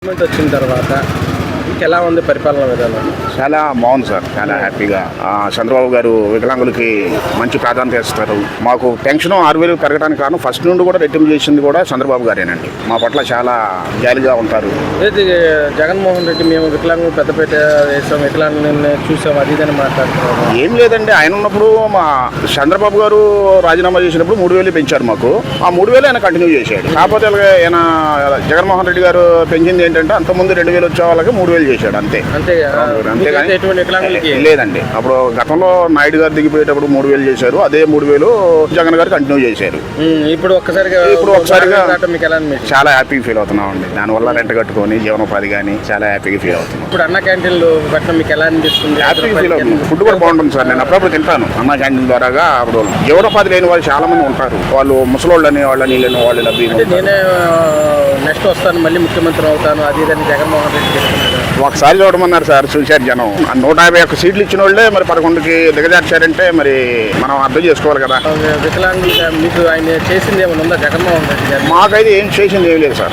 Government వచ్చిన తర్వాత మీకు ఎలా ఉంది పరిపాలన విధానం? చాలా బాగుంది సార్, చాలా హ్యాపీగా. చంద్రబాబు గారు వికలాంగులకి మంచి ప్రాధాన్యత ఇస్తారు. మాకు పెన్షన్ 6,000 పెరగడానికి కారణం ఫస్ట్ నుండి కూడా రెట్టింపు చేసింది కూడా చంద్రబాబు గారేనండి. మా పట్ల చాలా జాలిగా ఉంటారు. ఏది జగన్మోహన్ రెడ్డి మేము వికలాంగులు పెద్దపేట వేసాం, వికలాంగులని చూసాం, అది ఇదని మాట్లాడుతున్నాము. ఏం లేదండి, ఆయన ఉన్నప్పుడు మా చంద్రబాబు గారు రాజీనామా చేసినప్పుడు 3,000 పెంచారు మాకు. ఆ 3,000 ఆయన కంటిన్యూ చేశాడు. కాకపోతే ఆయన జగన్మోహన్ రెడ్డి గారు పెంచింది ఏంటంటే అంతకుముందు 2,000 వచ్చే వాళ్ళకి 3,000 చేశాడు అంతే. అంతేగాని లేదండి. అప్పుడు గతంలో నాయుడు గారు దిగిపోయేటప్పుడు 3,000 చేశారు. అదే 3,000 జగన్ గారు కంటిన్యూ చేశారు. ఇప్పుడు ఒకసారిగా చాలా హ్యాపీగా ఫీల్ అవుతున్నాం అండి. దానివల్ల రెంట్ కట్టుకొని జీవనోపాధి కానీ చాలా హ్యాపీగా ఫీల్ అవుతున్నాం. ఇప్పుడు అన్న క్యాంటీన్లు పెట్టడం మీకు ఎలా అనిపిస్తుంది? హ్యాపీగా ఫీల్ అవుతుంది. ఫుడ్ కూడా బాగుంటుంది సార్. నేను అప్పుడప్పుడు తింటాను అన్న క్యాంటీన్ ద్వారాగా. అప్పుడు జీవనోపాధి లేని వాళ్ళు చాలా మంది ఉంటారు. వాళ్ళు ముసలోళ్ళని వాళ్ళని వీళ్ళని వాళ్ళు లభ్యంగా. నేనే నెక్స్ట్ వస్తాను, మళ్ళీ ముఖ్యమంత్రి అవుతాను, అది ఇదని జగన్మోహన్ రెడ్డి చెప్తున్నారు. ఒకసారి చూడమన్నారు సార్, చూశారు జనం. 151 సీట్లు ఇచ్చిన వాళ్ళే మరి 11కి దిగజార్చారంటే మరి మనం అర్థం చేసుకోవాలి కదా. వికలాంగులుగా మీకు ఆయన చేసింది ఏమైనా ఉందా జగన్మోహన్ రెడ్డి గారు? మాకైతే ఏం చేసింది ఏం లేదు సార్.